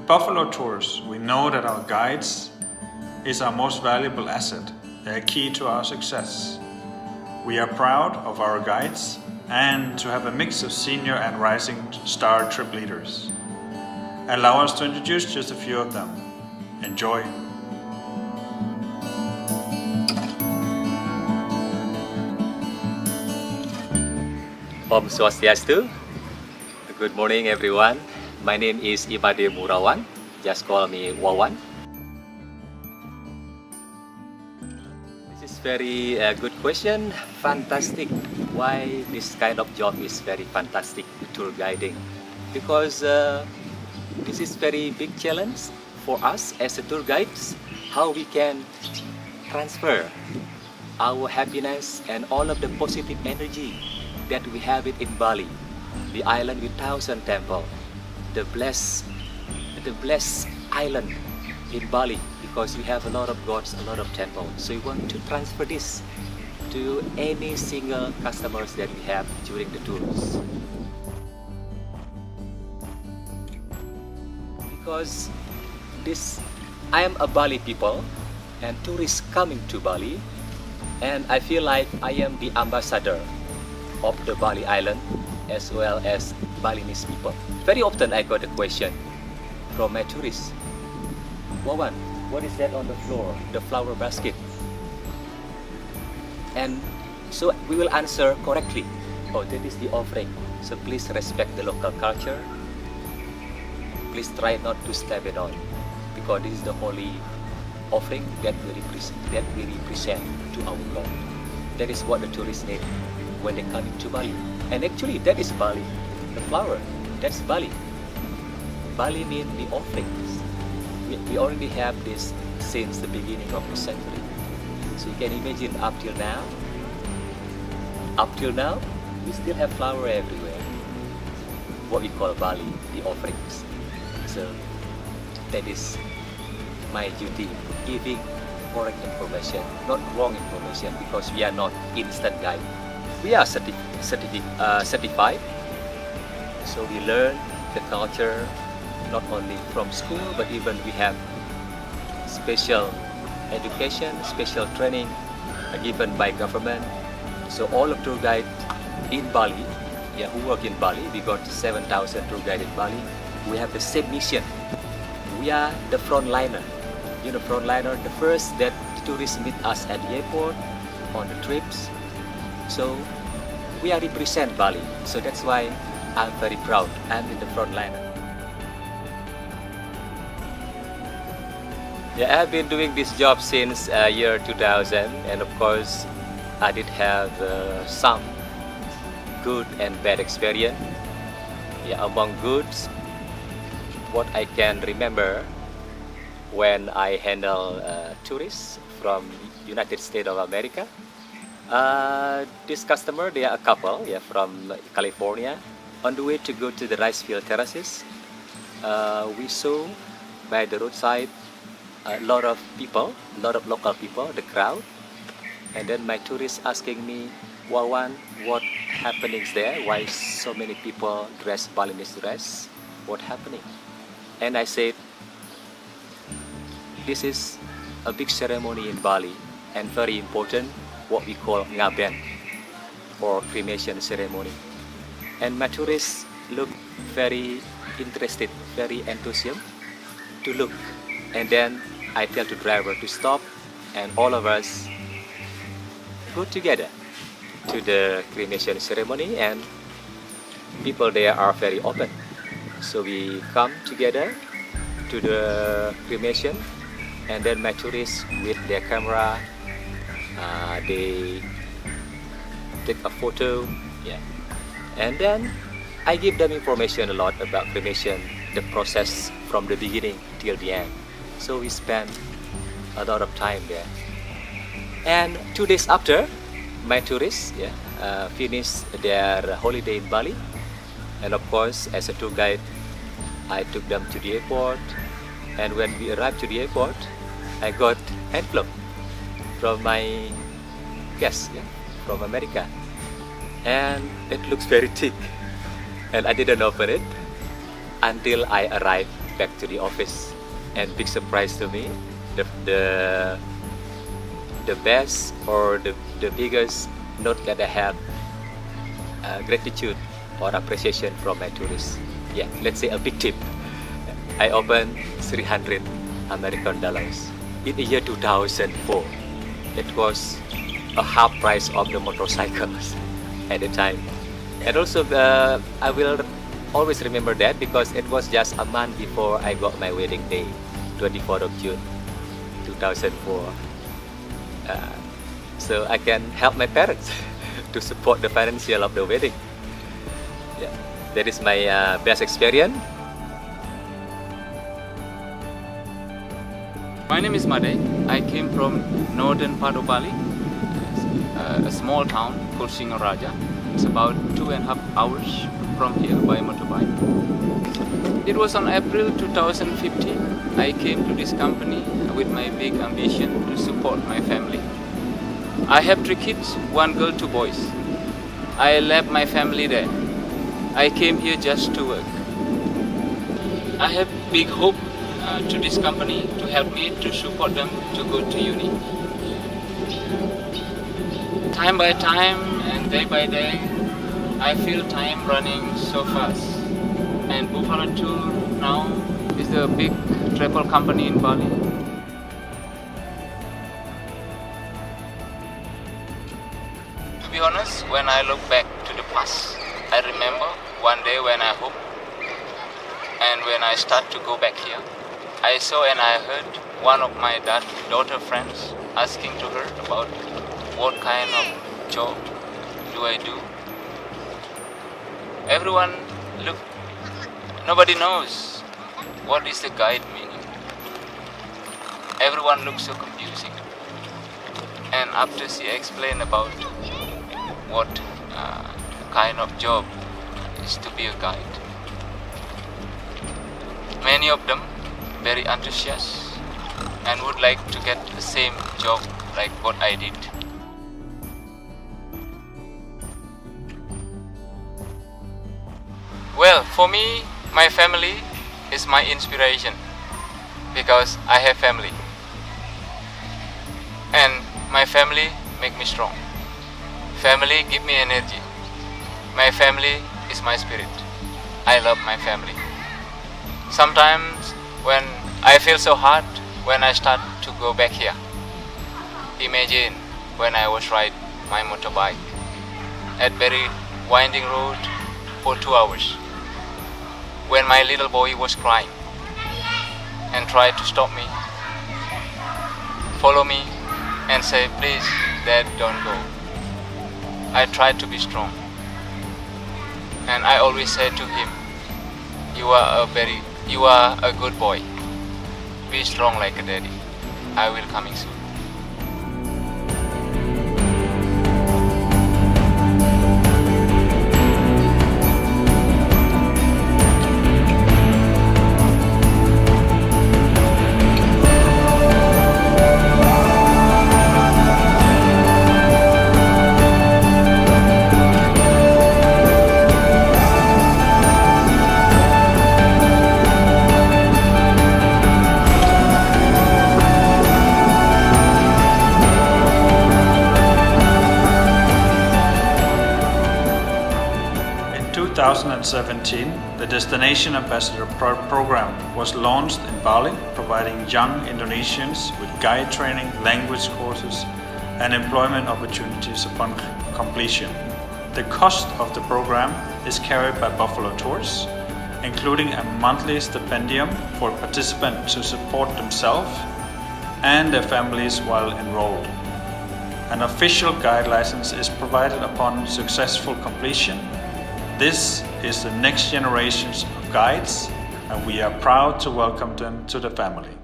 Buffalo Tours, we know that our guides is our most valuable asset. They are key to our success. We are proud of our guides and to have a mix of senior and rising star trip leaders. Allow us to introduce just a few of them. Enjoy! Om Swastiastu. Good morning everyone. My name is Ibade Murawan. Just call me Wawan. This is very good question. Fantastic. Why this kind of job is very fantastic, tour guiding? Because this is very big challenge for us as a tour guides. How we can transfer our happiness and all of the positive energy that we have it in Bali, the island with 1,000 temples, the blessed island in Bali, because we have a lot of gods, a lot of temples. So we want to transfer this to any single customers that we have during the tours. Because I am a Bali people and tourists coming to Bali, and I feel like I am the ambassador of the Bali island as well as Balinese people. Very often I got a question from my tourists. Wawan, what is that on the floor? The flower basket. And so we will answer correctly. Oh, that is the offering. So please respect the local culture. Please try not to step it on, because this is the holy offering that we represent to our God. That is what the tourists need when they come into Bali. And actually that is Bali. The flower, that's Bali. Bali means the offerings. We already have this since the beginning of the century. So you can imagine up till now, we still have flower everywhere. What we call Bali, the offerings. So that is my duty, giving correct information, not wrong information, because we are not instant guide. We are certified, so we learn the culture not only from school, but even we have special education, special training given by government. So all of tour guide in Bali, who work in Bali, we got 7,000 tour guide in Bali. We have the same mission. We are the frontliner. You know, frontliner, the first that tourists meet us at the airport, on the trips. So we are represent Bali. So that's why I'm very proud. I'm in the frontliner. Yeah, I've been doing this job since year 2000, and of course I did have some good and bad experience. Yeah, among goods, what I can remember when I handle tourists from United States of America. This customer, they are a couple, from California. On the way to go to the rice field terraces, we saw by the roadside a lot of people, a lot of local people, the crowd. And then my tourist asking me, Wawan, what happenings there? Why so many people dress Balinese dress? What happening? And I said, this is a big ceremony in Bali and very important, what we call ngaben, or cremation ceremony. And my tourists look very interested, very enthusiastic to look. And then I tell the driver to stop, and all of us go together to the cremation ceremony, and people there are very open. So we come together to the cremation, and then my tourists with their camera, they take a photo, and then I give them information a lot about cremation, the process from the beginning till the end. So we spend a lot of time there. And 2 days after, my tourists finished their holiday in Bali, and of course as a tour guide I took them to the airport, and when we arrived to the airport I got envelope from my guest from America, and it looks very thick, and I didn't open it until I arrived back to the office. And big surprise to me, the best or the biggest note that I have gratitude or appreciation from my tourists. Yeah, let's say a big tip. I opened 300 American dollars in the year 2004. It was a half price of the motorcycles at the time. And also I will always remember that because it was just a month before I got my wedding day, 24th of June 2004. So I can help my parents to support the financial of the wedding. Yeah, that is my best experience. My name is Made. I came from northern part of Bali, a small town called Singaraja. It's about 2.5 hours from here by motorbike. It was on April 2015. I came to this company with my big ambition to support my family. I have 3 kids, 1 girl, 2 boys. I left my family there. I came here just to work. I have big hope to this company to help me to support them to go to uni. Time by time and day by day, I feel time running so fast. And Buffalo Tours now is a big travel company in Bali. To be honest, when I look back to the past, I remember one day when I hope and when I start to go back here, I saw and I heard one of my daughter friends asking to her about what kind of job do I do. Everyone look, nobody knows what is the guide meaning. Everyone looks so confusing. And after she explained about what kind of job is to be a guide, many of them very enthusiastic and would like to get the same job like what I did. Well, for me, my family is my inspiration because I have family. And my family make me strong. Family give me energy. My family is my spirit. I love my family. Sometimes when I feel so hard when I start to go back here. Imagine when I was ride my motorbike at very winding road for 2 hours. When my little boy was crying and tried to stop me, follow me and say, please, Dad, don't go. I tried to be strong. And I always said to him, you are a good boy. Be strong like a daddy. I will coming soon. In 2017, the Destination Ambassador program was launched in Bali, providing young Indonesians with guide training, language courses, and employment opportunities upon completion. The cost of the program is carried by Buffalo Tours, including a monthly stipendium for participants to support themselves and their families while enrolled. An official guide license is provided upon successful completion. This is the next generation of guides, and we are proud to welcome them to the family.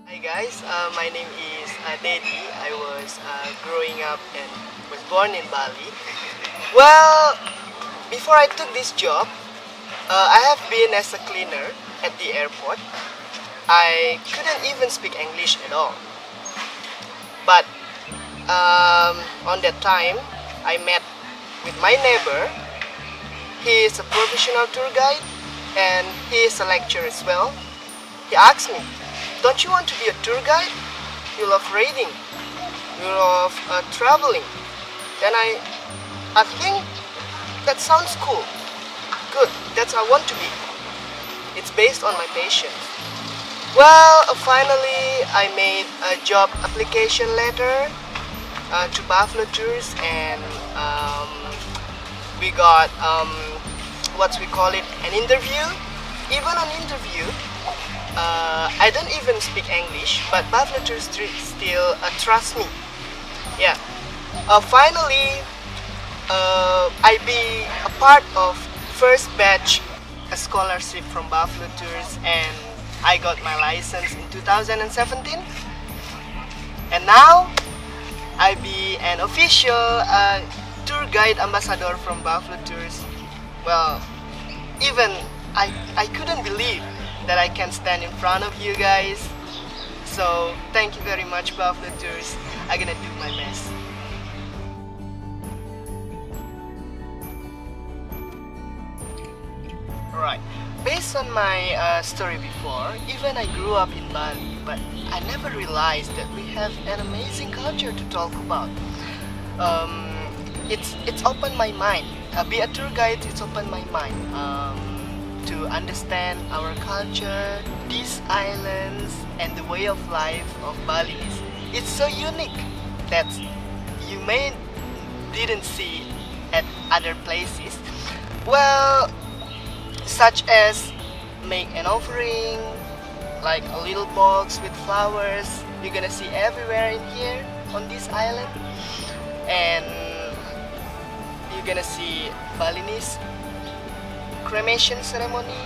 Hi guys, my name is Dedi. I was growing up and was born in Bali. Well, before I took this job, I have been as a cleaner at the airport. I couldn't even speak English at all. But on that time, I met with my neighbor. He is a professional tour guide and he is a lecturer as well. He asked me, "Don't you want to be a tour guide? You love reading, you love traveling." Then I think that sounds cool. Good, that's how I want to be. It's based on my passion. Well, finally I made a job application letter to Buffalo Tours, and we got what we call it, an interview. Even an interview, I don't even speak English, but Buffalo Tours still trust me. Yeah. Finally, I be a part of first batch a scholarship from Buffalo Tours, and I got my license in 2017. And now I be an official tour guide ambassador from Buffalo Tours. Well, even I couldn't believe that I can stand in front of you guys. So thank you very much, Buffalo Tours. I'm gonna do my best. Alright, based on my story before, even I grew up in Bali, but I never realized that we have an amazing culture to talk about. It's opened my mind. Be a tour guide, it's opened my mind to understand our culture, these islands, and the way of life of Bali. It's so unique that you may didn't see at other places. Well, such as make an offering, like a little box with flowers. You're gonna see everywhere in here on this island, and you're gonna see Balinese cremation ceremony.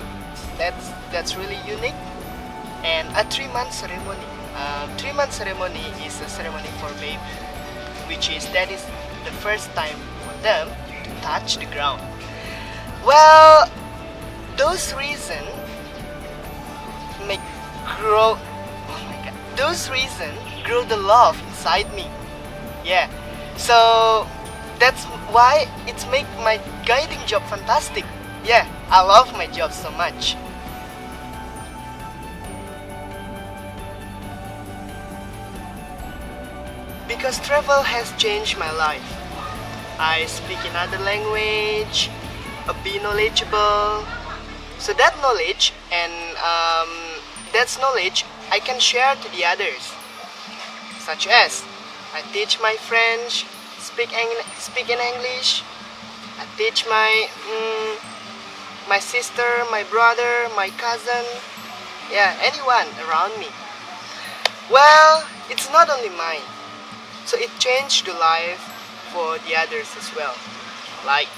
That's really unique, and a 3-month ceremony. 3-month ceremony is a ceremony for baby, that is the first time for them to touch the ground. Well, those reasons grow the love inside me. Yeah, so that's why it's make my guiding job fantastic. Yeah, I love my job so much. Because travel has changed my life. I speak another language, be knowledgeable. So that knowledge and that's knowledge I can share to the others. Such as I teach my French, speak in English. I teach my sister, my brother, my cousin, yeah, anyone around me. Well, it's not only mine. So it changed the life for the others as well. Like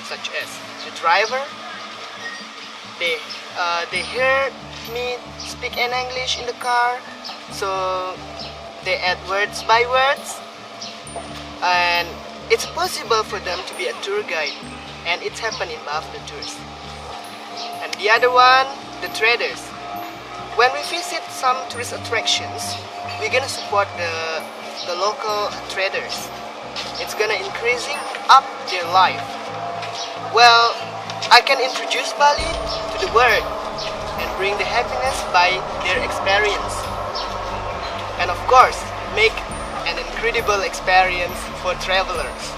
such as the driver. They hear me speak in English in the car, so they add words by words, and it's possible for them to be a tour guide, and it's happened in Buffalo Tours. And the other one, the traders. When we visit some tourist attractions, we're gonna support the local traders. It's gonna increasing up their life. Well, I can introduce Bali to the world and bring the happiness by their experience. And of course, make an incredible experience for travelers.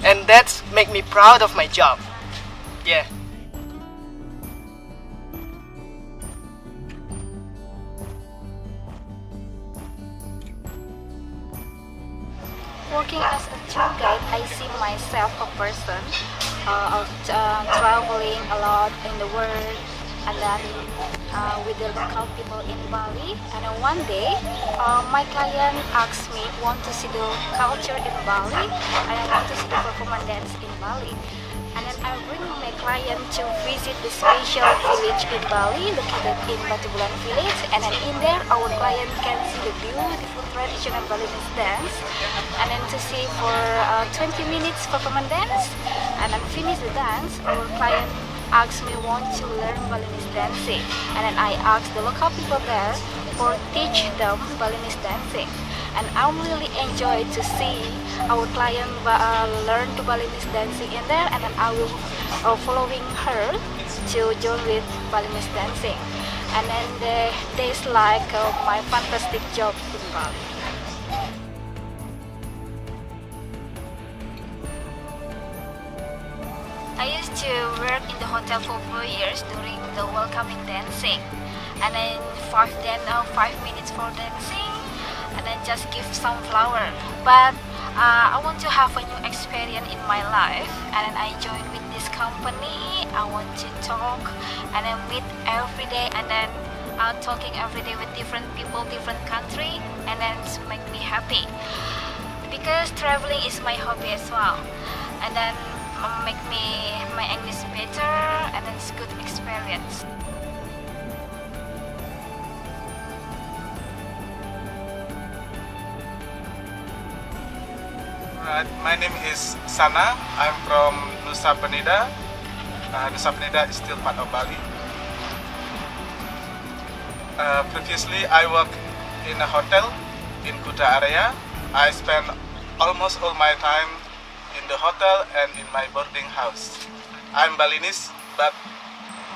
And that's make me proud of my job. Yeah. Working as a tour guide, I see myself a person traveling a lot in the world, and then with the local people in Bali. And then one day, my client asked me, want to see the culture in Bali, and I want to see the performance dance in Bali. And then I bring my client to visit the special village in Bali, located in Batu Bulan village. And then in there, our client can see the beautiful traditional Balinese dance. And then to see for 20 minutes performance dance. And then finish the dance, our client asked me want to learn Balinese dancing, and then I asked the local people there for teach them Balinese dancing. And I'm really enjoyed to see our client learn to Balinese dancing in there, and then I will following her to join with Balinese dancing. And then there's like my fantastic job in Bali. I used to work in the hotel for 4 years during the welcoming dancing, and then 5 minutes for dancing, and then just give some flower. But I want to have a new experience in my life, and then I joined with this company. I want to talk and then meet every day, and then talking every day with different people, different country, and then to make me happy. Because traveling is my hobby as well, and then make me my English better, and then it's good experience. My name is Sana. I'm from Nusa Penida. Nusa Penida is still part of Bali. Previously, I worked in a hotel in Kuta area. I spent almost all my time in the hotel and in my boarding house. I'm Balinese, but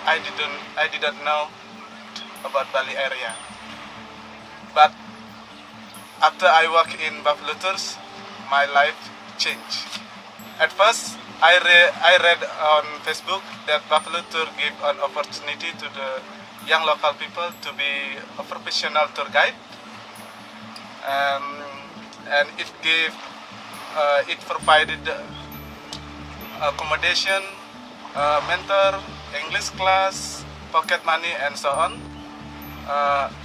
I didn't know about Bali area. But after I work in Buffalo Tours, my life changed. At first, I read on Facebook that Buffalo Tour gave an opportunity to the young local people to be a professional tour guide, and it provided accommodation, mentor, English class, pocket money, and so on.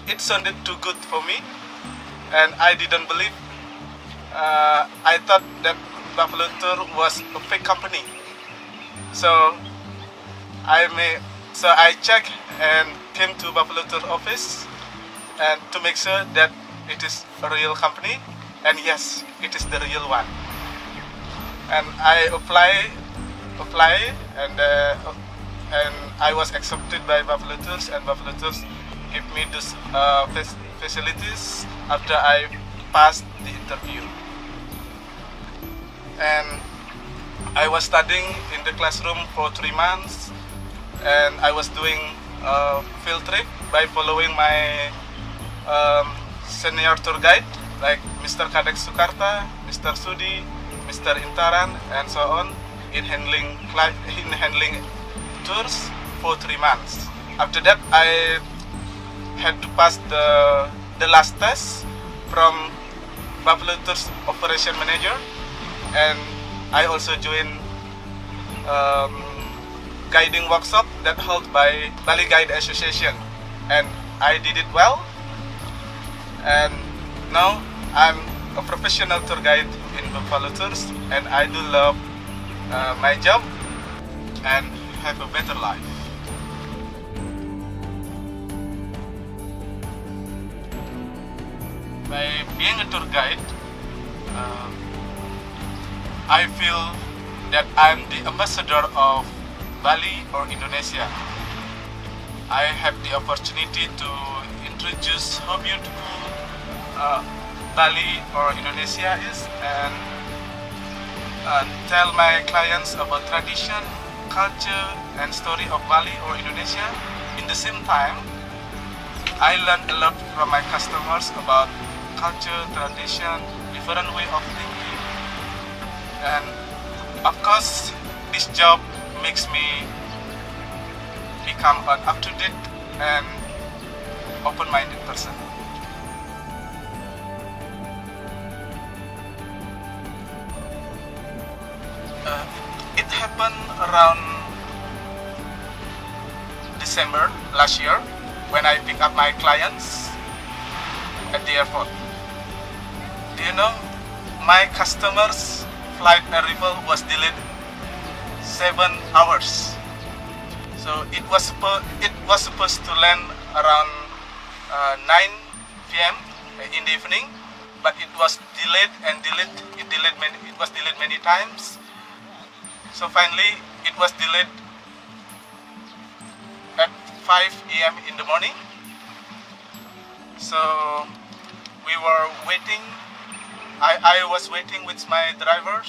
It sounded too good for me, and I didn't believe. I thought that Buffalo Tour was a fake company. So I checked and came to Buffalo Tour office and to make sure that it is a real company, and yes, it is the real one. And I apply, and I was accepted by Buffalo Tours, and Buffalo Tours gave me those facilities after I passed the interview. And I was studying in the classroom for 3 months, and I was doing a field trip by following my senior tour guide like Mr. Kadek Sukarta, Mr. Sudi, Mr. Intaran, and so on in handling tours for 3 months. After that, I had to pass the last test from Buffalo Tours Operation Manager, and I also joined guiding workshop that held by Bali Guide Association, and I did it well. And now I'm a professional tour guide in Buffalo Tours, and I do love my job and have a better life. By being a tour guide, I feel that I'm the ambassador of Bali or Indonesia. I have the opportunity to introduce how beautiful Bali or Indonesia is, and tell my clients about tradition, culture, and story of Bali or Indonesia. In the same time, I learned a lot from my customers about culture, tradition, different way of thinking, and of course, this job makes me become an up-to-date and open-minded person. It happened around December last year when I picked up my clients at the airport. Do you know, my customers' flight arrival was delayed 7 hours. So it was supposed to land around 9 p.m. in the evening, but it was delayed and delayed. It was delayed many times. So finally, it was delayed 5 a.m. in the morning. So we were waiting. I was waiting with my driver,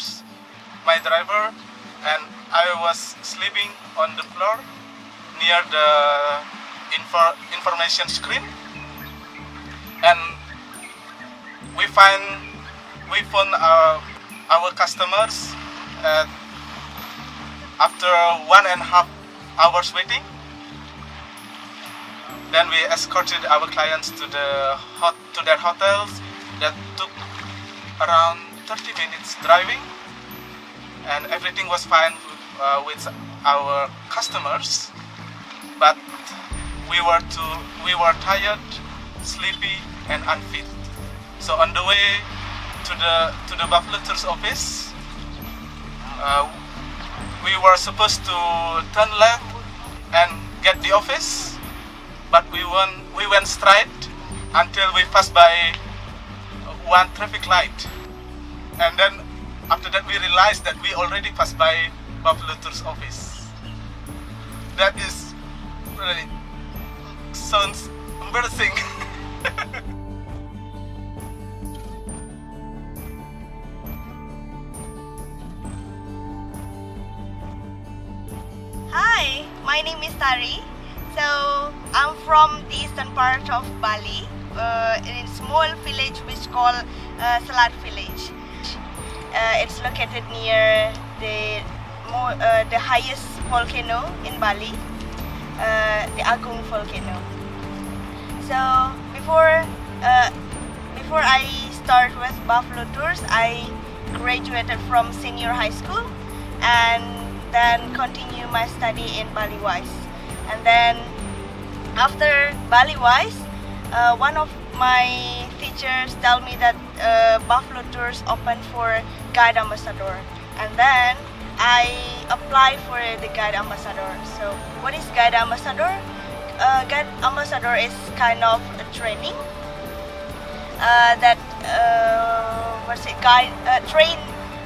and I was sleeping on the floor near the information screen. And we found our customers after 1.5 hours waiting. Then we escorted our clients to their hotels. That took around 30 minutes driving, and everything was fine with our customers. But we were tired, sleepy, and unfit. So on the way to the Buffalo Tours office, we were supposed to turn left and get the office, but we went straight until we passed by one traffic light, and then after that we realized that we already passed by Buffalo Tours office. That is really sounds embarrassing. Hi, my name is Tari. So I'm from the eastern part of Bali, in a small village which called Selat village. It's located near the highest volcano in Bali, the Agung volcano. So before I start with Buffalo Tours, I graduated from senior high school and then continue my study in Bali Wise. And then after Bali Wise, one of my teachers tell me that Buffalo Tours open for guide ambassador, and then I apply for the guide ambassador. So what is guide ambassador? Guide ambassador is kind of a training that train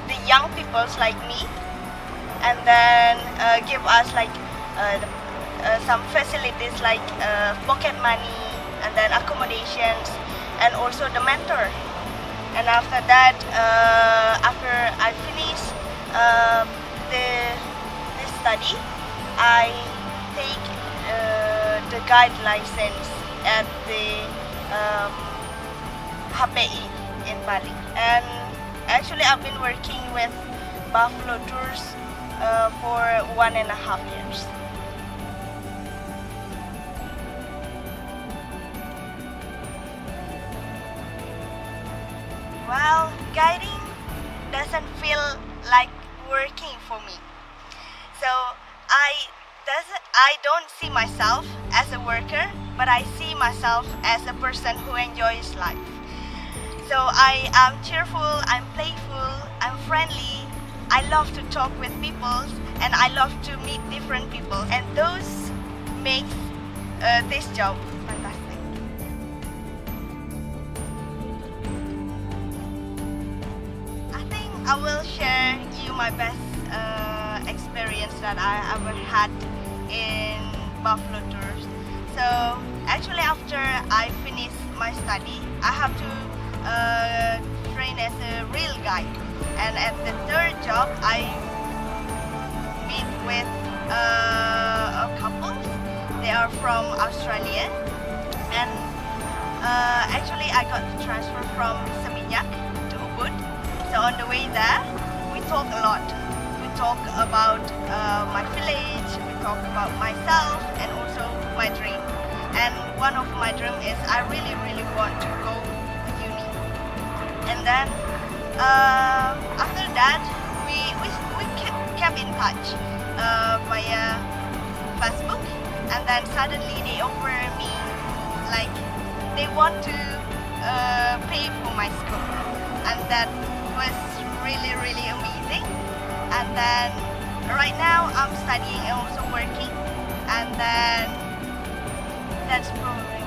the young peoples like me, and then give us like some facilities like pocket money, and then accommodations, and also the mentor. And after that, after I finish this study, I take the guide license at the HPI in Bali. And actually I've been working with Buffalo Tours for 1.5 years. Well, guiding doesn't feel like working for me. So I don't see myself as a worker, but I see myself as a person who enjoys life. So I am cheerful, I'm playful, I'm friendly. I love to talk with people, and I love to meet different people, and those makes this job fantastic. I think I will share you my best experience that I ever had in Buffalo Tours. So actually after I finish my study, I have to train as a real guide. And at the third job, I meet with a couple. They are from Australia, and actually I got the transfer from Seminyak to Ubud. So on the way there, we talk a lot. We talk about my village, we talk about myself, and also my dream. And one of my dream is I really want to go to uni. And then after that, we kept in touch via Facebook, and then suddenly they offer me like they want to pay for my school, and that was really amazing. And then right now I'm studying and also working, and then that's probably